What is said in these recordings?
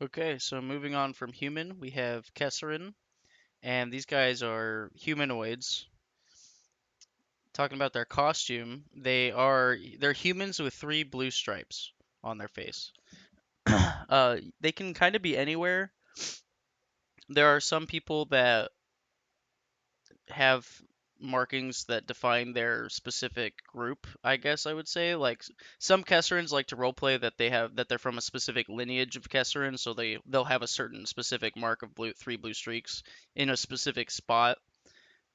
Okay, so moving on from human, we have Kesserin, and these guys are humanoids. Talking about their costume, they're humans with three blue stripes on their face. They can kind of be anywhere. There are some people that have markings that define their specific group, I guess I would say. Like some Kesserins like to roleplay that they're from a specific lineage of Kesserin, so they'll have a certain specific mark of three blue streaks in a specific spot.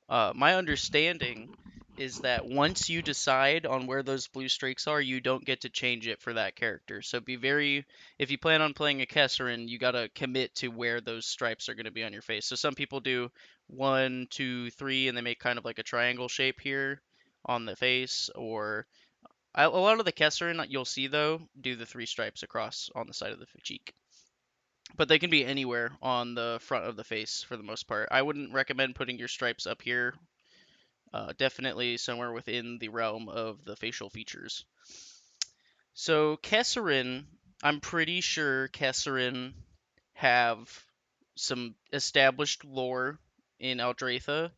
My understanding is that once you decide on where those blue streaks are, you don't get to change it for that character. So if you plan on playing a Kesserin, you gotta commit to where those stripes are gonna be on your face. So some people do one, two, three, and they make kind of like a triangle shape here on the face, or a lot of the Kesserin that you'll see though do the three stripes across on the side of the cheek. But they can be anywhere on the front of the face for the most part. I wouldn't recommend putting your stripes up here, definitely somewhere within the realm of the facial features. So Kesserin, I'm pretty sure Kesserin have some established lore in Aldratha,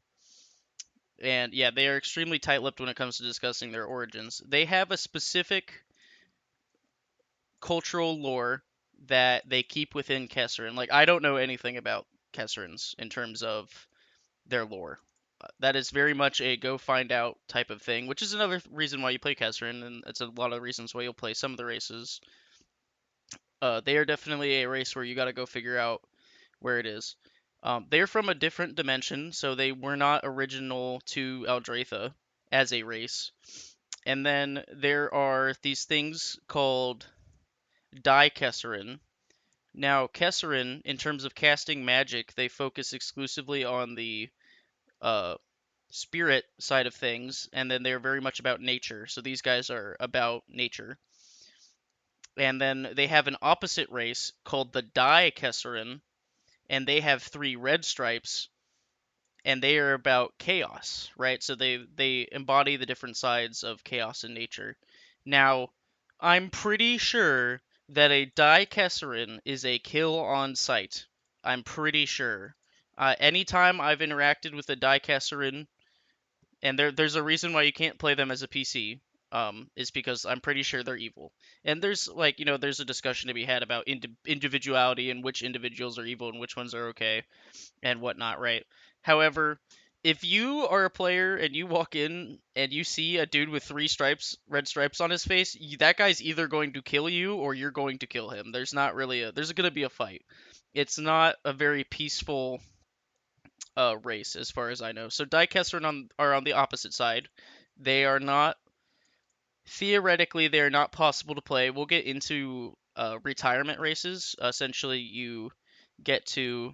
and yeah, they are extremely tight-lipped when it comes to discussing their origins. They have a specific cultural lore that they keep within Kesserin. Like I don't know anything about Kesserins in terms of their lore. That is very much a go find out type of thing, which is another reason why you play Kesserin, and it's a lot of reasons why you'll play some of the races. They are definitely a race where you got to go figure out where it is. They're from a different dimension, so they were not original to Aldratha as a race. And then there are these things called Kesserin. Now, Kesserin, in terms of casting magic, they focus exclusively on the uh, spirit side of things, and then they're very much about nature. So these guys are about nature. And then they have an opposite race called the Kesserin, and they have three red stripes, and they are about chaos, right? So they embody the different sides of chaos in nature. Now, I'm pretty sure that a Kesserin is a kill on sight. I'm pretty sure. Anytime I've interacted with a Kesserin, and there's a reason why you can't play them as a PC. Is because I'm pretty sure they're evil. And there's like there's a discussion to be had about individuality and which individuals are evil and which ones are okay and whatnot, right? However, if you are a player and you walk in and you see a dude with three stripes, red stripes on his face, that guy's either going to kill you or you're going to kill him. There's going to be a fight. It's not a very peaceful race, as far as I know. So Diekester are on the opposite side. They are not theoretically they are not possible to play. We'll get into retirement races. Essentially, you get to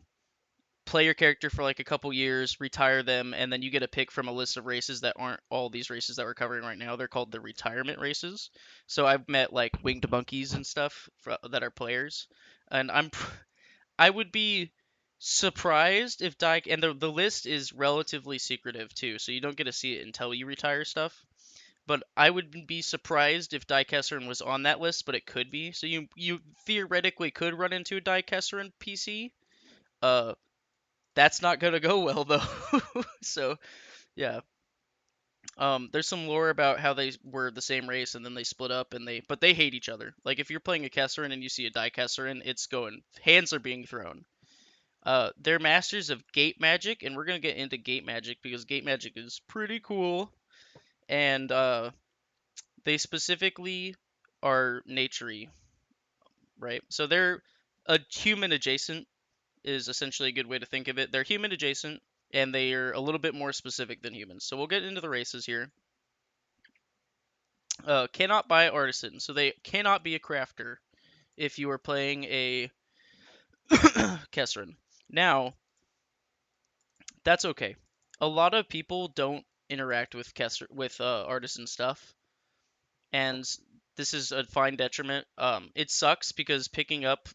play your character for like a couple years, retire them, and then you get a pick from a list of races that aren't all these races that we're covering right now. They're called the retirement races. So I've met like winged monkeys and stuff that are players, and I would be surprised if Dyke and the list is relatively secretive too, so you don't get to see it until you retire stuff. But I would be surprised if Diekesserin was on that list, but it could be. So you theoretically could run into a Diekesserin PC. Uh, that's not gonna go well though. So yeah, there's some lore about how they were the same race and then they split up but they hate each other. Like if you're playing a Kesserin and you see a Diekesserin, it's going hands are being thrown. They're masters of gate magic, and we're gonna get into gate magic because gate magic is pretty cool. And they specifically are naturey, right? So they're a human adjacent is essentially a good way to think of it. They're human adjacent, and they are a little bit more specific than humans. So we'll get into the races here. Cannot buy artisan, so they cannot be a crafter if you are playing a Kesserin. Now, that's okay. A lot of people don't interact with artisan stuff, and this is a fine detriment. It sucks because picking up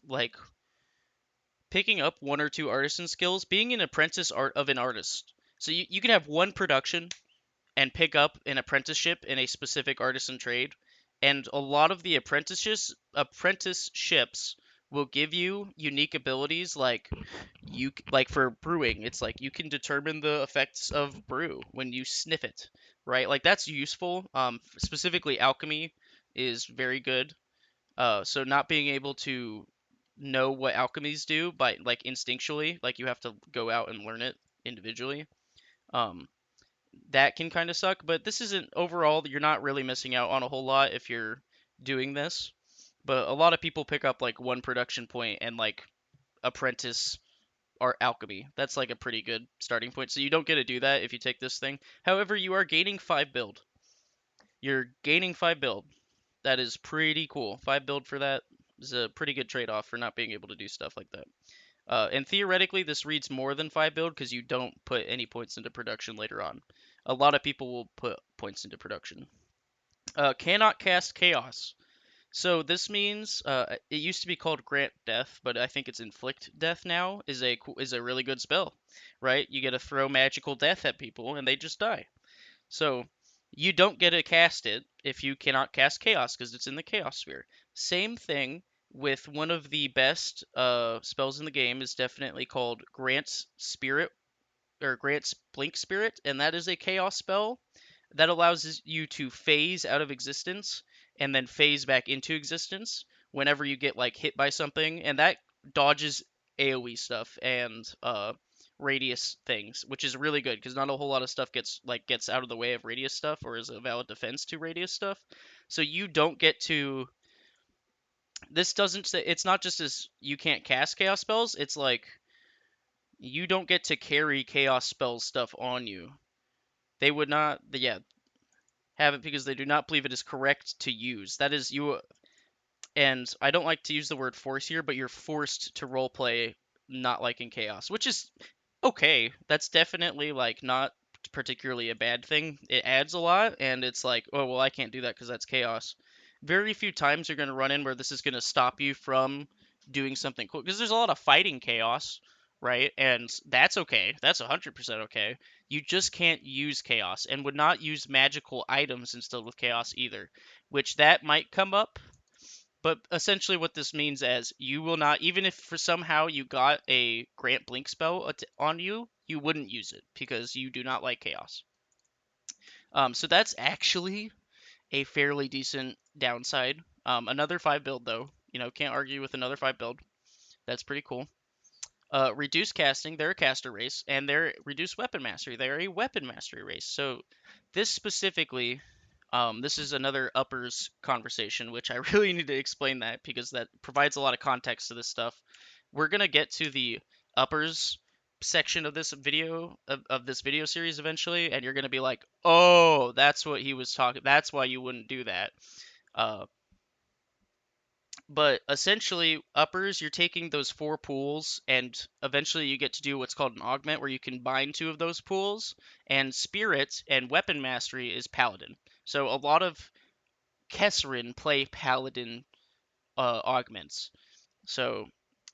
one or two artisan skills, being an apprentice art of an artist. So you can have one production and pick up an apprenticeship in a specific artisan trade, and a lot of the apprenticeships will give you unique abilities like for brewing, it's like you can determine the effects of brew when you sniff it, right? Like that's useful. Specifically alchemy is very good. So not being able to know what alchemies do by like instinctually, like you have to go out and learn it individually. Um, that can kind of suck, but this isn't overall, you're not really missing out on a whole lot if you're doing this. But a lot of people pick up like one production point and like apprentice or alchemy. That's like a pretty good starting point. So you don't get to do that if you take this thing. However, you are gaining 5 build. You're gaining 5 build. That is pretty cool. 5 build for that is a pretty good trade-off for not being able to do stuff like that. And theoretically, this reads more than 5 build because you don't put any points into production later on. A lot of people will put points into production. Cannot cast Chaos. So this means it used to be called Grant Death, but I think it's Inflict Death now. Is a really good spell, right? You get to throw magical death at people and they just die. So you don't get to cast it if you cannot cast Chaos because it's in the Chaos Sphere. Same thing with one of the best spells in the game is definitely called Grant's Spirit or Grant's Blink Spirit, and that is a Chaos spell that allows you to phase out of existence and then phase back into existence whenever you get like hit by something, and that dodges AoE stuff and radius things, which is really good because not a whole lot of stuff gets out of the way of radius stuff or is a valid defense to radius stuff. So you don't get to. This doesn't say it's not just as you can't cast chaos spells. It's like you don't get to carry chaos spell stuff on you. They would not. Yeah, have it because they do not believe it is correct to use. That is you, and I don't like to use the word force here, but you're forced to roleplay not liking chaos, which is okay. That's definitely like not particularly a bad thing. It adds a lot, and it's like, oh well, I can't do that because that's chaos. Very few times you're going to run in where this is going to stop you from doing something cool because there's a lot of fighting chaos, right? And that's okay. That's 100% okay. You just can't use chaos and would not use magical items instead with chaos either, which that might come up. But essentially, what this means is you will not, even if for somehow you got a Grant Blink spell on you, you wouldn't use it because you do not like chaos. So that's actually a fairly decent downside. Another 5 build though, can't argue with another 5 build. That's pretty cool. Reduced casting, they're a caster race, and they're reduced weapon mastery, they're a weapon mastery race. So this specifically, this is another uppers conversation, which I really need to explain that because that provides a lot of context to this stuff. We're gonna get to the uppers section of this video series eventually, and you're gonna be like, oh, that's what he was talking. That's why you wouldn't do that. Uh, but essentially, uppers, you're taking those 4 pools, and eventually you get to do what's called an augment, where you combine 2 of those pools. And spirit and weapon mastery is paladin. So a lot of Kesserin play paladin augments. So,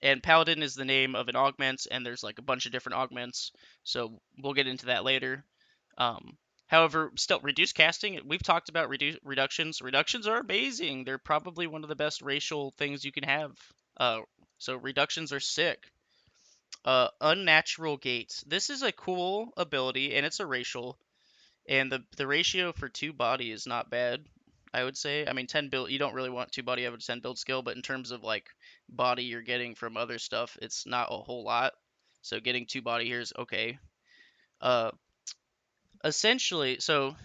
and paladin is the name of an augment, and there's like a bunch of different augments. So we'll get into that later. However, still, reduced casting, we've talked about reductions. Reductions are amazing. They're probably one of the best racial things you can have. Uh, so reductions are sick. Unnatural gates. This is a cool ability, and it's a racial. And the ratio for 2 body is not bad, I would say. I mean, 10 build, you don't really want 2 body have a 10 build skill, but in terms of like body you're getting from other stuff, it's not a whole lot. So getting 2 body here is okay. Uh, Essentially, so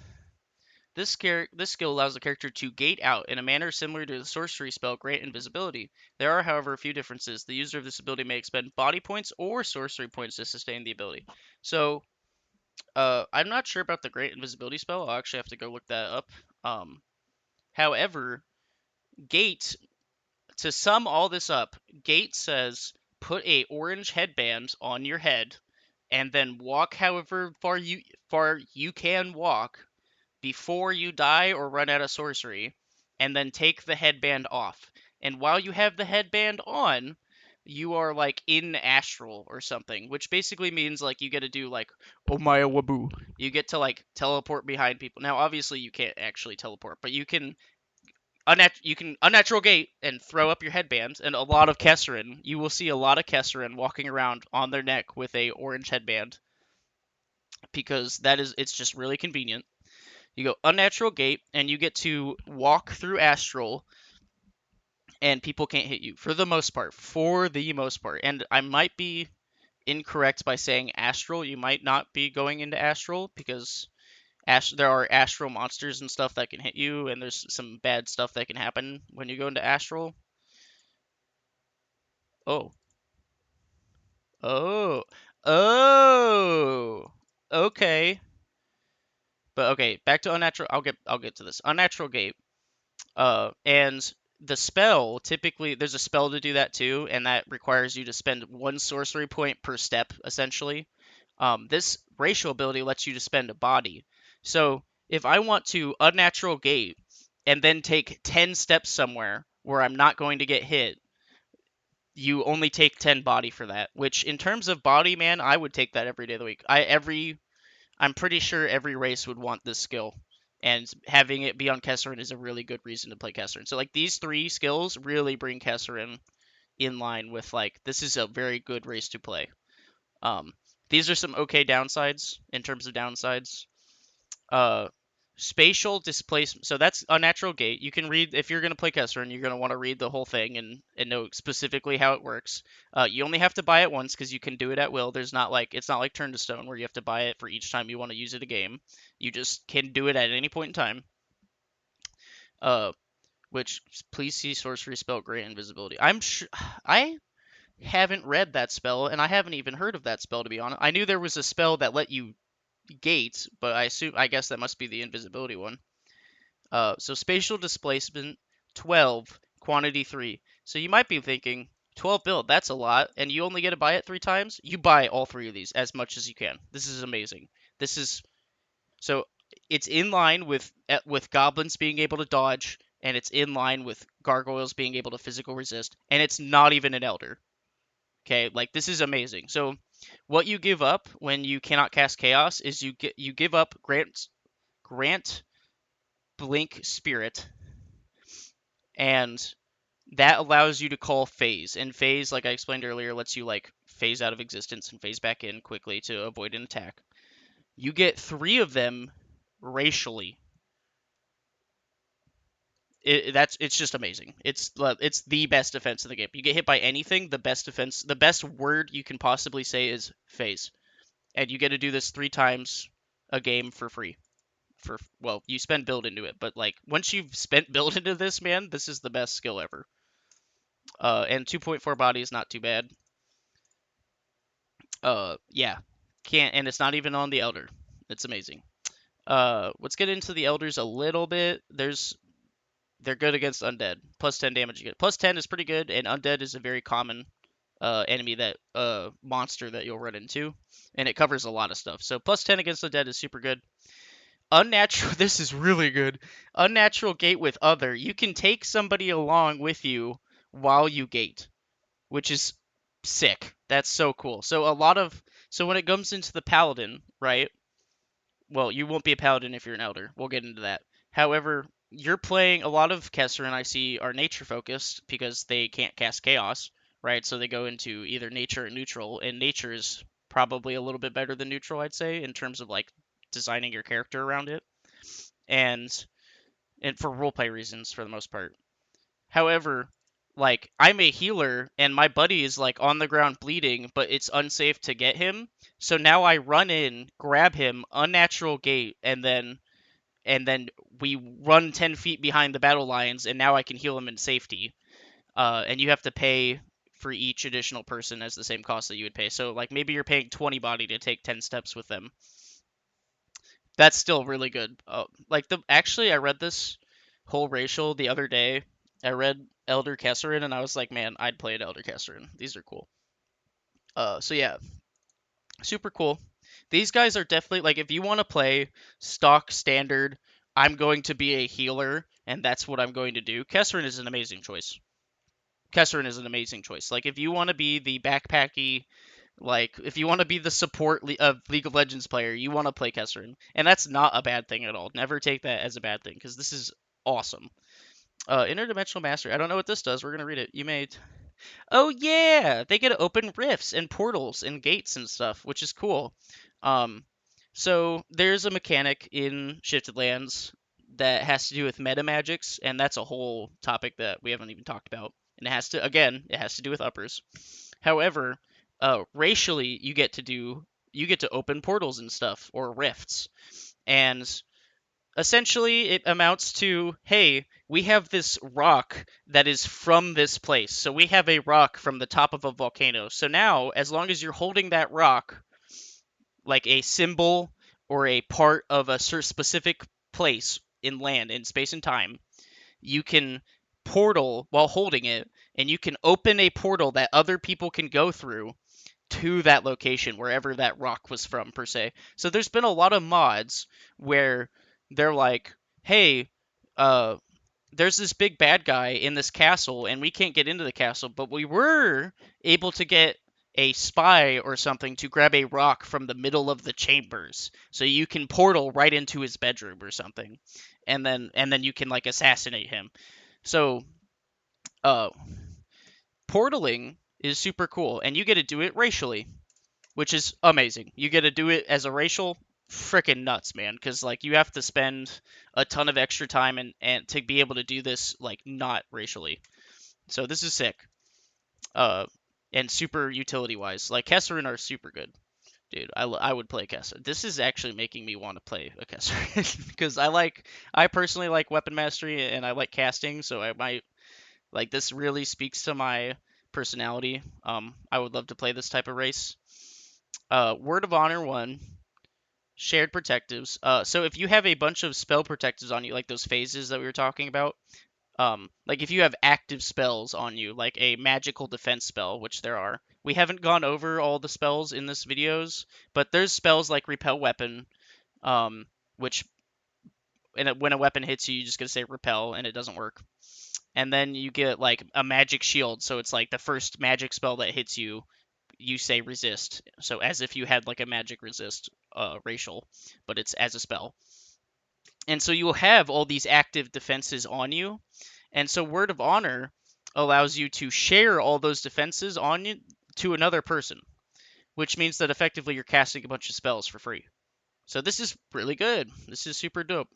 this skill allows the character to gate out in a manner similar to the sorcery spell Grant Invisibility. There are, however, a few differences. The user of this ability may expend body points or sorcery points to sustain the ability. So, I'm not sure about the Great Invisibility spell. I'll actually have to go look that up. However, Gate, to sum all this up, Gate says put a orange headband on your head and then walk however far you can walk before you die or run out of sorcery, and then take the headband off. And while you have the headband on, you are like in astral or something, which basically means like you get to do like Omaya Wabu. You get to like teleport behind people. Now, obviously, you can't actually teleport, but you can you can unnatural gate and throw up your headband, and a lot of Kesserin. You will see a lot of Kesserin walking around on their neck with a orange headband because it's just really convenient. You go unnatural gate, and you get to walk through astral, and people can't hit you for the most part. For the most part, and I might be incorrect by saying astral. You might not be going into astral because there are astral monsters and stuff that can hit you, and there's some bad stuff that can happen when you go into astral. Oh, oh, oh. Okay, but okay. Back to unnatural. I'll get to this unnatural gate. And the spell typically there's a spell to do that too, and that requires you to spend one sorcery point per step essentially. This racial ability lets you to spend a body. So if I want to unnatural gate and then take 10 steps somewhere where I'm not going to get hit, you only take 10 body for that. Which in terms of body, man, I would take that every day of the week. I'm pretty sure every race would want this skill, and having it be on Kesserin is a really good reason to play Kesserin. So like these three skills really bring Kesserin in line with like this is a very good race to play. Um, these are some okay downsides in terms of downsides. Uh, spatial displacement. So that's unnatural gate. You can read if you're going to play Kesserin, you're going to want to read the whole thing and know specifically how it works. You only have to buy it once because you can do it at will. It's not like Turn to Stone where you have to buy it for each time you want to use it a game. You just can do it at any point in time. Uh, which please see sorcery spell grant invisibility. I haven't read that spell and I haven't even heard of that spell to be honest. I knew there was a spell that let you gate, but I guess that must be the invisibility one. So spatial displacement 12, quantity 3. So you might be thinking 12 build, that's a lot, and you only get to buy it 3 times. You buy all 3 of these as much as you can. This is amazing. This is so it's in line with goblins being able to dodge, and it's in line with gargoyles being able to physical resist, and it's not even an elder. Okay, like this is amazing. So what you give up when you cannot cast chaos is you give up grant blink spirit, and that allows you to call phase. And phase, like I explained earlier, lets you like phase out of existence and phase back in quickly to avoid an attack. You get 3 of them racially. It's just amazing. It's the best defense in the game. You get hit by anything, the best defense, the best word you can possibly say is phase, and you get to do this 3 times a game for free. Well, you spend build into it, but like once you've spent build into this, man, this is the best skill ever. And 2.4 body is not too bad. Yeah, can't, and it's not even on the Elder. It's amazing. Let's get into the Elders a little bit. They're good against undead. Plus 10 damage you get. Plus 10 is pretty good, and undead is a very common enemy monster that you'll run into, and it covers a lot of stuff. So plus 10 against undead is super good. Unnatural. This is really good. Unnatural gate with other. You can take somebody along with you while you gate, which is sick. That's so cool. So when it comes into the paladin, right? Well, you won't be a paladin if you're an elder. We'll get into that. However, you're playing a lot of Kesserin I see are nature focused because they can't cast chaos, right? So they go into either nature or neutral, and nature is probably a little bit better than neutral, I'd say, in terms of like designing your character around it. And for roleplay reasons for the most part. However, like I'm a healer and my buddy is like on the ground bleeding, but it's unsafe to get him. So now I run in, grab him, unnatural gate, and then we run 10 feet behind the battle lines, and now I can heal him in safety. And you have to pay for each additional person as the same cost that you would pay. So like maybe you're paying 20 body to take 10 steps with them. That's still really good. Actually, I read this whole racial the other day. I read Elder Kesserin and I was like, man, I'd play an Elder Kesserin. These are cool. So yeah, super cool. These guys are definitely like if you want to play stock standard, I'm going to be a healer and that's what I'm going to do. Kesserin is an amazing choice. Kesserin is an amazing choice. Like if you want to be the backpacky, like if you want to be the support of League of Legends player, you want to play Kesserin, and that's not a bad thing at all. Never take that as a bad thing because this is awesome. Interdimensional mastery. I don't know what this does. We're gonna read it. You made. Oh yeah, they get to open rifts and portals and gates and stuff, which is cool. Um, so there's a mechanic in Shifted Lands that has to do with meta magics, and that's a whole topic that we haven't even talked about. And it has to, again, it has to do with uppers. However, racially, you get to open portals and stuff or rifts, and essentially it amounts to, hey, we have this rock that is from this place. So we have a rock from the top of a volcano. So now, as long as you're holding that rock, like a symbol or a part of a specific place in land, in space and time, you can portal while holding it, and you can open a portal that other people can go through to that location, wherever that rock was from, per se. So there's been a lot of mods where they're like, hey, uh, there's this big bad guy in this castle, and we can't get into the castle, but we were able to get a spy or something to grab a rock from the middle of the chambers, so you can portal right into his bedroom or something, and then you can like assassinate him. So, uh, portaling is super cool, and you get to do it racially, which is amazing. You get to do it as a racial, freaking nuts, man. Because like you have to spend a ton of extra time and to be able to do this like not racially. So this is sick. Uh, and super utility wise, like Kesserin are super good, dude. I would play Kesserin. This is actually making me want to play a Kesserin because I personally like weapon mastery and I like casting, so I might like this really speaks to my personality. I would love to play this type of race. Word of Honor 1, shared protectives. So if you have a bunch of spell protectives on you, like those phases that we were talking about, like if you have active spells on you, like a magical defense spell, which there are. We haven't gone over all the spells in this videos, but there's spells like Repel Weapon, which when a weapon hits you, you just gotta say Repel, and it doesn't work. And then you get like a magic shield, so it's like the first magic spell that hits you, you say resist. So as if you had like a magic resist racial, but it's as a spell. And so you will have all these active defenses on you. And so Word of Honor allows you to share all those defenses on you to another person, which means that effectively you're casting a bunch of spells for free. So this is really good. This is super dope.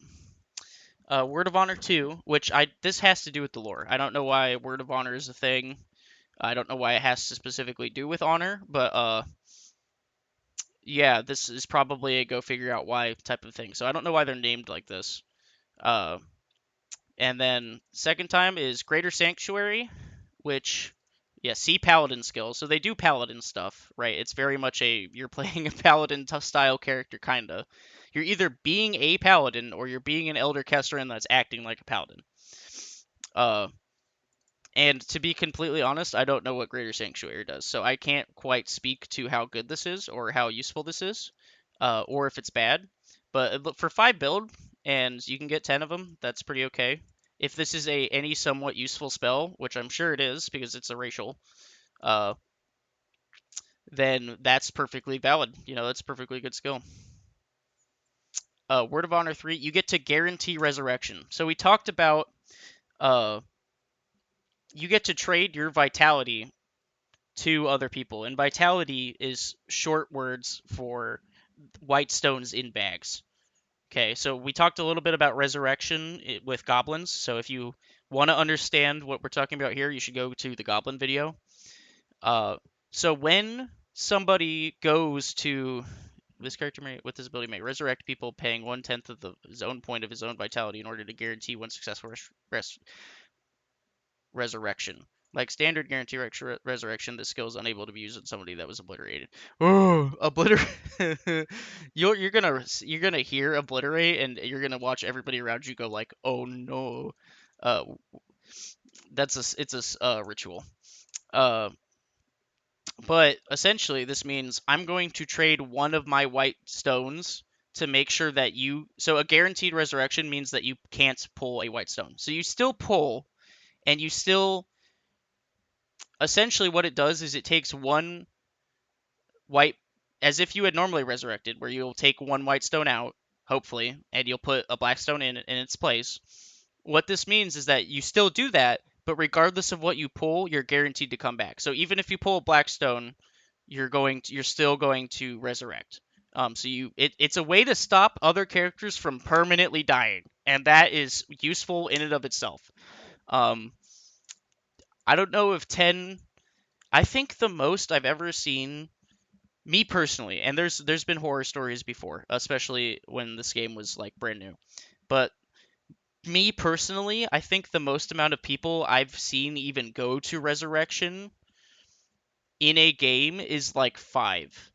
Word of Honor 2, which this has to do with the lore. I don't know why Word of Honor is a thing. I don't know why it has to specifically do with honor, but yeah, this is probably a go figure out why type of thing. So I don't know why they're named like this. Uh, and then second time is Greater Sanctuary, which yeah, see Paladin skill. So they do Paladin stuff, right? It's very much you're playing a Paladin style character, kinda. You're either being a Paladin or you're being an Elder Kesserin that's acting like a Paladin. Uh, And to be completely honest, I don't know what Greater Sanctuary does, so I can't quite speak to how good this is or how useful this is, or if it's bad. But for 5 build, and you can get 10 of them, that's pretty okay. If this is any somewhat useful spell, which I'm sure it is because it's a racial, uh, then that's perfectly valid. You know, that's perfectly good skill. Word of Honor 3, you get to guarantee resurrection. So we talked about uh, you get to trade your vitality to other people. And vitality is short words for white stones in bags. Okay, so we talked a little bit about resurrection with goblins. So if you want to understand what we're talking about here, you should go to the goblin video. So when somebody goes to this character with this ability may resurrect people, paying 1/10 of his own point of his own vitality in order to guarantee one successful resurrection. Like standard guarantee resurrection, this skill is unable to be used on somebody that was obliterated. Oh, obliterate! You're gonna hear obliterate, and you're gonna watch everybody around you go like, oh no. Uh, it's a ritual. Uh, but essentially, this means I'm going to trade one of my white stones to make sure that you. So a guaranteed resurrection means that you can't pull a white stone. So you still pull, and you still essentially what it does is it takes one white, as if you had normally resurrected, where you'll take one white stone out, hopefully, and you'll put a black stone in its place. what this means is that you still do that, but regardless of what you pull, you're guaranteed to come back. So even if you pull a Blackstone, you're still going to resurrect. It's a way to stop other characters from permanently dying, and that is useful in and of itself. Um, I don't know if 10. I think the most I've ever seen, me personally, and there's been horror stories before, especially when this game was like brand new. But me personally, I think the most amount of people I've seen even go to resurrection in a game is like 5.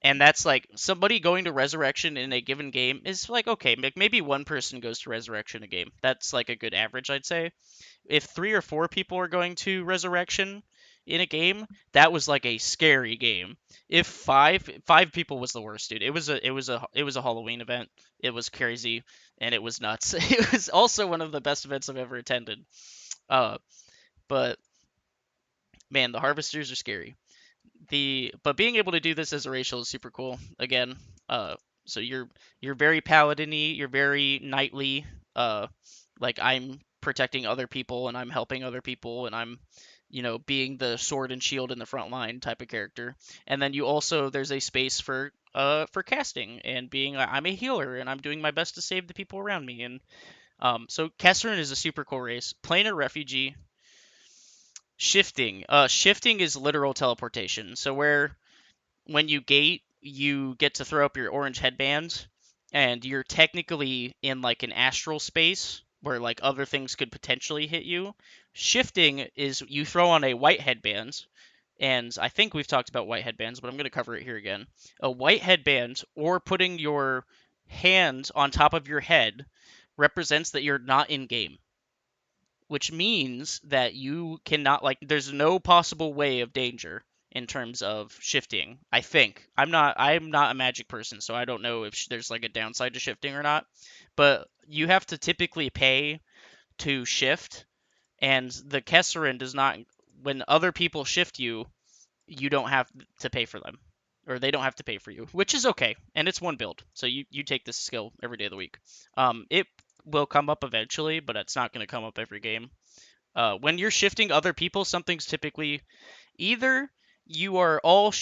And that's like somebody going to resurrection in a given game is like okay, maybe one person goes to resurrection a game. That's like a good average, I'd say. If 3 or 4 people are going to resurrection in a game, that was like a scary game. If five people was the worst, dude. It was a Halloween event. It was crazy and it was nuts. It was also one of the best events I've ever attended. Uh, but man, the harvesters are scary. But being able to do this as a racial is super cool. Again, uh, so you're very paladin-y, you're very knightly. Like I'm protecting other people and I'm helping other people and I'm, being the sword and shield in the front line type of character. And then you also there's a space for casting and being I'm a healer and I'm doing my best to save the people around me. And so Kesserin is a super cool race. Playing a refugee, shifting is literal teleportation. So where when you gate, you get to throw up your orange headband, and you're technically in like an astral space where like other things could potentially hit you. Shifting is you throw on a white headband, and I think we've talked about white headbands, but I'm going to cover it here again. A white headband or putting your hand on top of your head represents that you're not in game, which means that you cannot like there's no possible way of danger in terms of shifting. I think I'm not a magic person, so I don't know if there's like a downside to shifting or not. But you have to typically pay to shift, and the Kesserin does not. When other people shift you, you don't have to pay for them, or they don't have to pay for you, which is okay. And it's one build, so you take this skill every day of the week. It will come up eventually, but it's not going to come up every game. When you're shifting other people, something's typically either you are all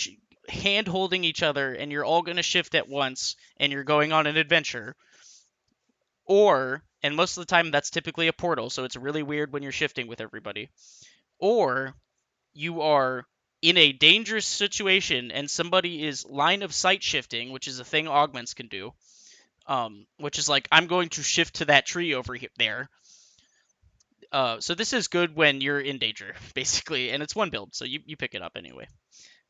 hand holding each other and you're all going to shift at once and you're going on an adventure, or, and most of the time that's typically a portal, so it's really weird when you're shifting with everybody, or you are in a dangerous situation and somebody is line of sight shifting, which is a thing augments can do. Which is like I'm going to shift to that tree over here there. So this is good when you're in danger, basically, and it's one build, so you pick it up anyway.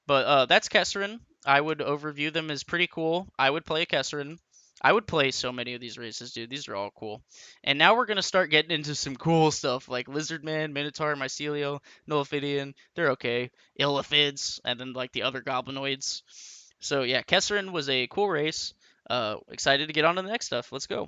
But that's Kesserin. I would overview them as pretty cool. I would play a Kesserin. I would play so many of these races, dude. These are all cool. And now we're gonna start getting into some cool stuff like Lizardman, Minotaur, Mycelial, Nullifidian. They're okay. Illithids, and then like the other goblinoids. So yeah, Kesserin was a cool race. Excited to get on to the next stuff. Let's go.